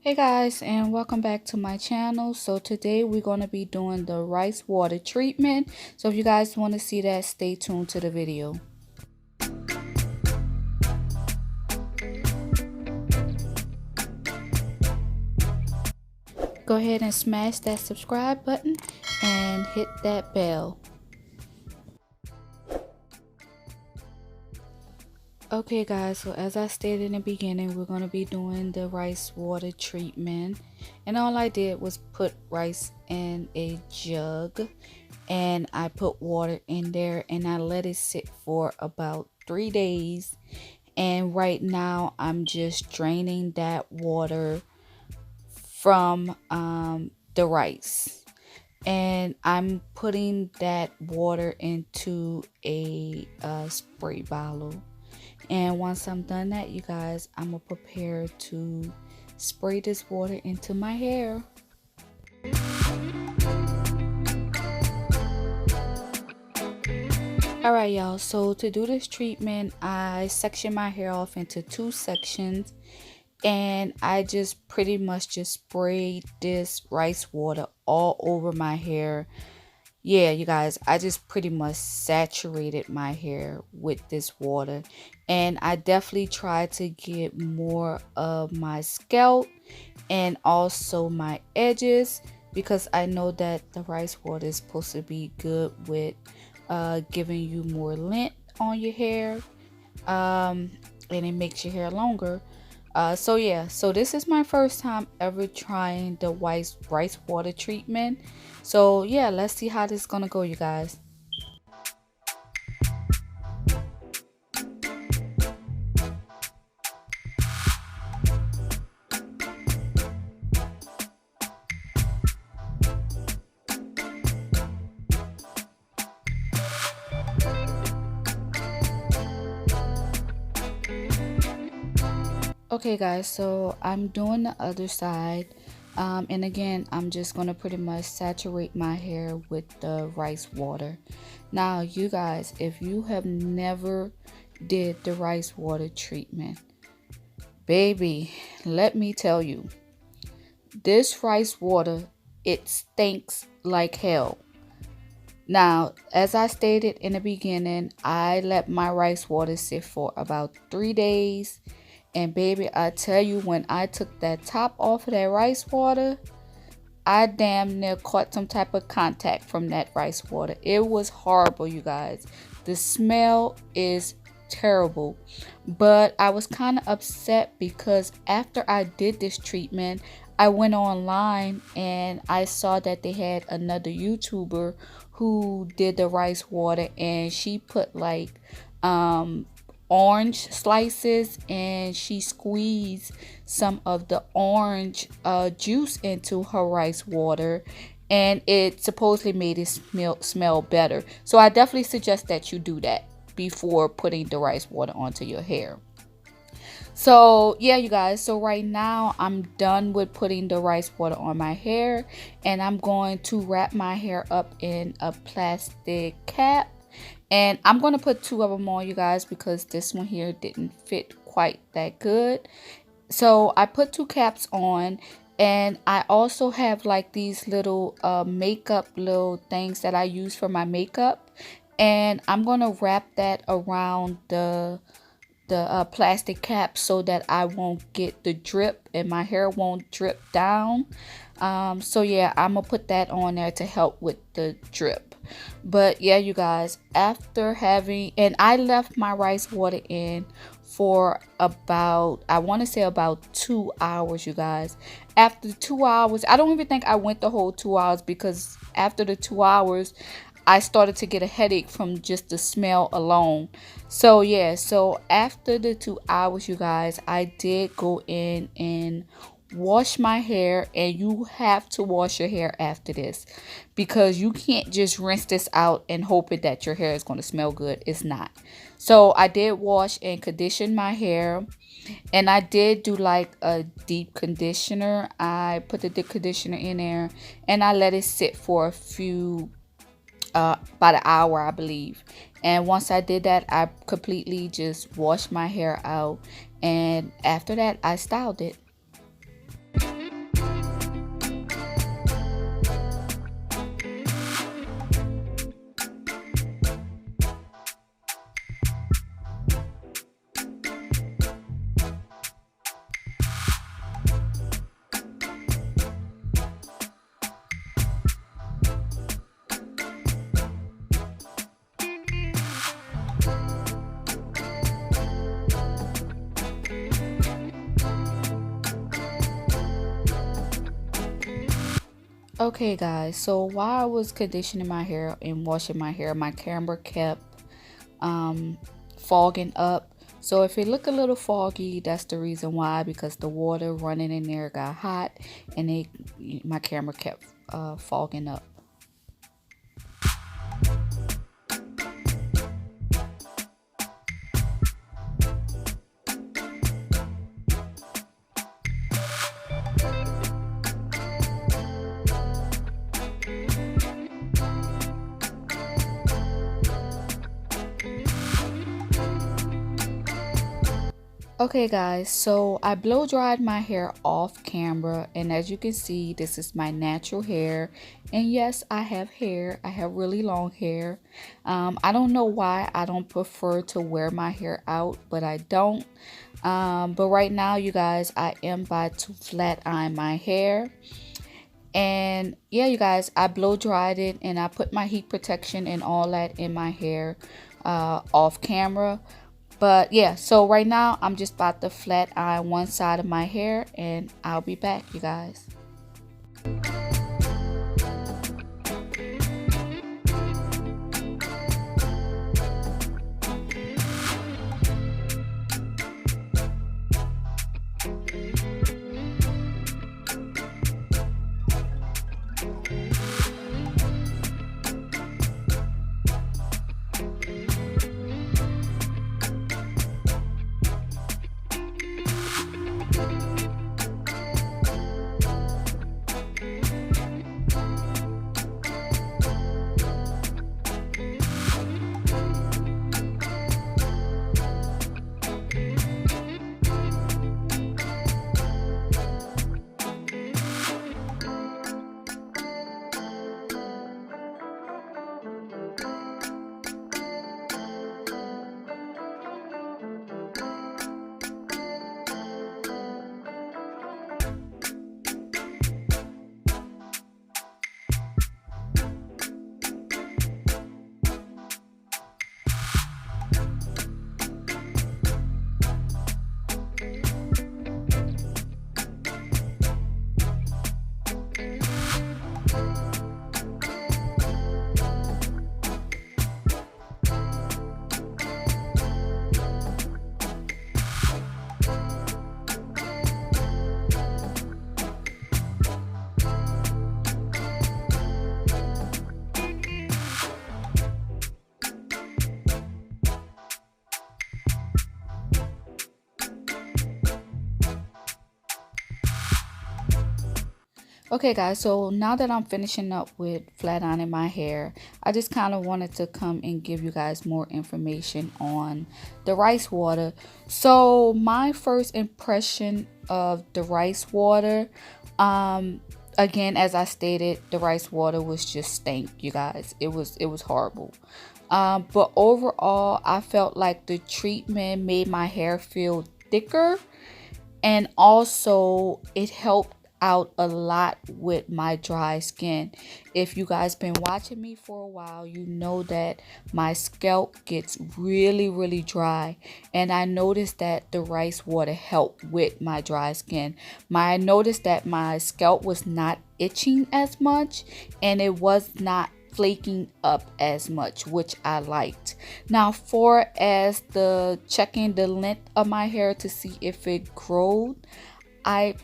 Hey guys, and welcome back to my channel. So today we're going to be doing the rice water treatment. So if you guys want to see that, stay tuned to the video. Go ahead and smash that subscribe button and hit that bell. Okay guys, so as I stated in the beginning, we're going to be doing the rice water treatment, and all I did was put rice in a jug and I put water in there and I let it sit for about 3 days. And right now I'm just draining that water from the rice, and I'm putting that water into a spray bottle. And once I'm done that, you guys, I'm gonna prepare to spray this water into my hair. Alright y'all, so to do this treatment, I section my hair off into 2 sections, and I just pretty much just sprayed this rice water all over my hair. Yeah, you guys, I just pretty much saturated my hair with this water, and I definitely tried to get more of my scalp and also my edges, because I know that the rice water is supposed to be good with giving you more length on your hair, and it makes your hair longer. So yeah, so this is my first time ever trying the rice water treatment. So yeah, let's see how this is gonna go, you guys. Okay guys, so I'm doing the other side, and again I'm just gonna pretty much saturate my hair with the rice water. Now you guys, if you have never did the rice water treatment, baby, let me tell you, this rice water, it stinks like hell. Now, as I stated in the beginning, I let my rice water sit for about 3 days. And baby, I tell you, when I took that top off of that rice water, I damn near caught some type of contact from that rice water. It was horrible, you guys. The smell is terrible. But I was kind of upset because after I did this treatment, I went online and I saw that they had another YouTuber who did the rice water, and she put like orange slices and she squeezed some of the orange juice into her rice water, and it supposedly made it smell better. So I definitely suggest that you do that before putting the rice water onto your hair. So yeah, you guys, so right now I'm done with putting the rice water on my hair, and I'm going to wrap my hair up in a plastic cap. And I'm going to put 2 of them on, you guys, because this one here didn't fit quite that good. So I put 2 caps on, and I also have like these little makeup little things that I use for my makeup. And I'm going to wrap that around the plastic cap so that I won't get the drip and my hair won't drip down. So yeah, I'm gonna put that on there to help with the drip. But yeah, you guys, after having, and I left my rice water in for about, I want to say about 2 hours, you guys. After 2 hours, I don't even think I went the whole 2 hours, because after the 2 hours I started to get a headache from just the smell alone. So yeah, so after the 2 hours, you guys, I did go in and wash my hair. And you have to wash your hair after this, because you can't just rinse this out and hope it that your hair is going to smell good. It's not. So I did wash and condition my hair, and I did do like a deep conditioner. I put the deep conditioner in there and I let it sit for a few about an hour, I believe. And once I did that, I completely just washed my hair out, and after that I styled it. Okay guys, so while I was conditioning my hair and washing my hair, my camera kept um, fogging up. So if it look a little foggy, that's the reason why, because the water running in there got hot and my camera kept fogging up. Okay guys, so I blow dried my hair off camera, and as you can see, this is my natural hair. And yes, I have hair. I have really long hair. I don't know why I don't prefer to wear my hair out, but I don't. But right now, you guys, I am about to flat iron my hair. And yeah, you guys, I blow dried it and I put my heat protection and all that in my hair off camera. But yeah, so right now I'm just about to flat iron one side of my hair and I'll be back, you guys. Okay guys, so now that I'm finishing up with flat ironing my hair, I just kind of wanted to come and give you guys more information on the rice water. So my first impression of the rice water, again, as I stated, the rice water was just stank, you guys. It was horrible. But overall, I felt like the treatment made my hair feel thicker, and also it helped out a lot with my dry skin. If you guys been watching me for a while, you know that my scalp gets really dry, and I noticed that the rice water helped with my dry skin. I noticed that my scalp was not itching as much, and it was not flaking up as much, which I liked. Now, for as the checking the length of my hair to see if it growed, I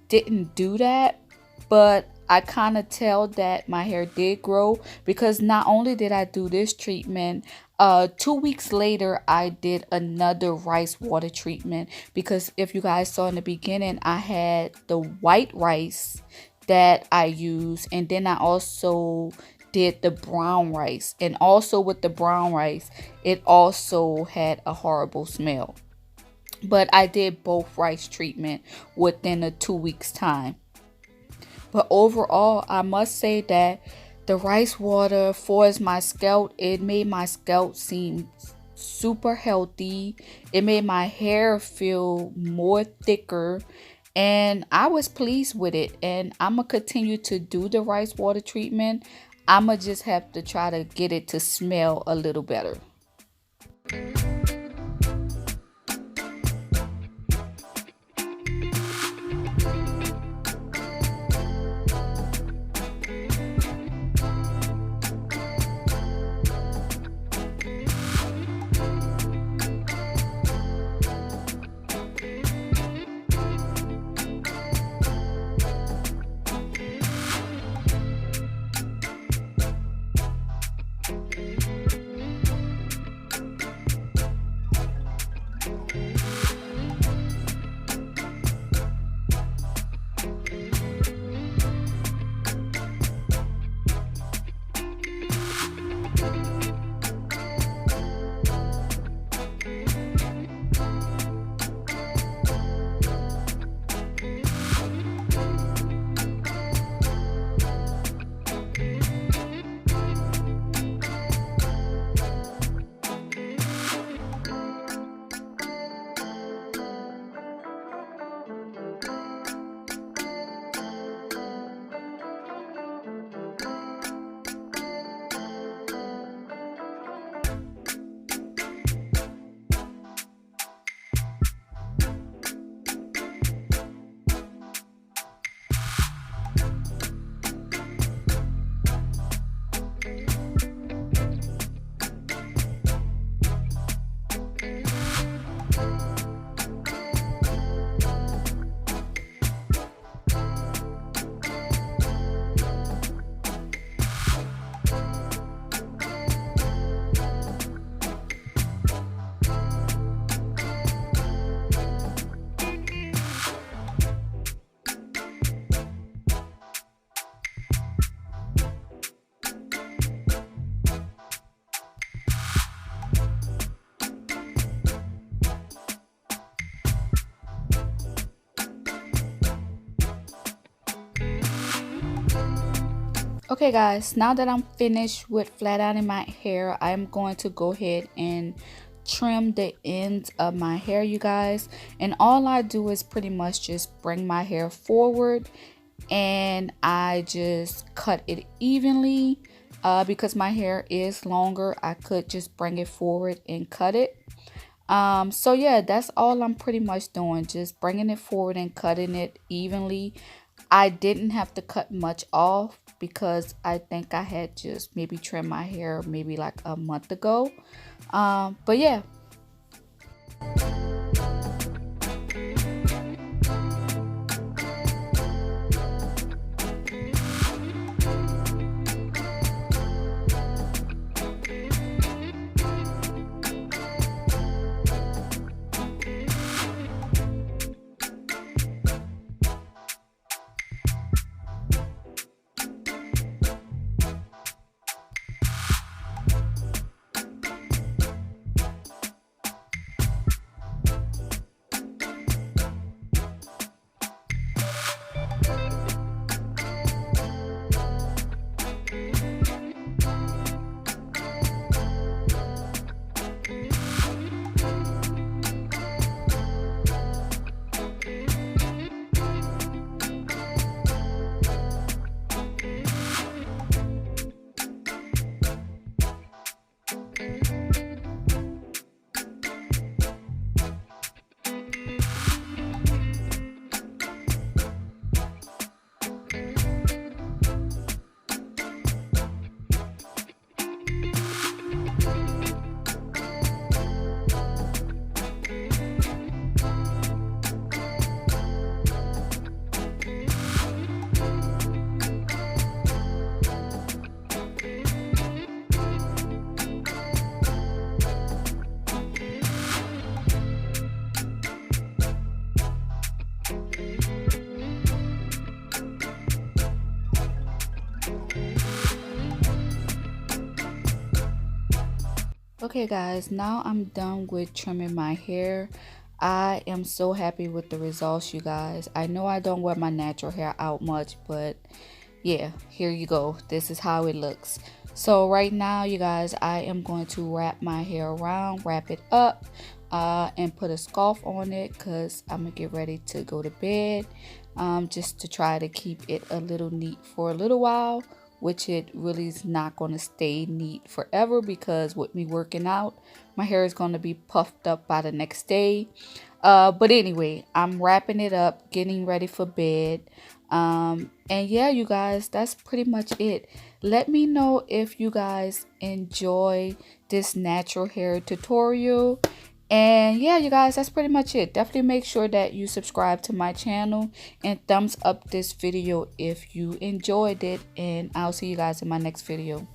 didn't do that, but I kind of tell that my hair did grow, because not only did I do this treatment, 2 weeks later I did another rice water treatment, because if you guys saw in the beginning, I had the white rice that I use, and then I also did the brown rice, and also with the brown rice it also had a horrible smell. But I did both rice treatment within a 2 weeks time. But overall, I must say that the rice water, for as my scalp, it made my scalp seem super healthy. It made my hair feel more thicker, and I was pleased with it. And I'm gonna continue to do the rice water treatment. I'ma just have to try to get it to smell a little better. Okay guys, now that I'm finished with flat ironing my hair, I'm going to go ahead and trim the ends of my hair, you guys. And all I do is pretty much just bring my hair forward and I just cut it evenly. Because my hair is longer, I could just bring it forward and cut it. So yeah, that's all I'm pretty much doing, just bringing it forward and cutting it evenly. I didn't have to cut much off because I think I had just maybe trimmed my hair maybe like a month ago. But yeah. Okay guys, now I'm done with trimming my hair. I am so happy with the results, you guys. I know I don't wear my natural hair out much, but yeah, here you go. This is how it looks. So right now, you guys, I am going to wrap my hair around, wrap it up, and put a scarf on it because I'm gonna get ready to go to bed, just to try to keep it a little neat for a little while, which it really is not going to stay neat forever because with me working out, my hair is going to be puffed up by the next day. But anyway, I'm wrapping it up, getting ready for bed. And yeah, you guys, that's pretty much it. Let me know if you guys enjoy this natural hair tutorial. And yeah, you guys, that's pretty much it. Definitely make sure that you subscribe to my channel and thumbs up this video if you enjoyed it. And I'll see you guys in my next video.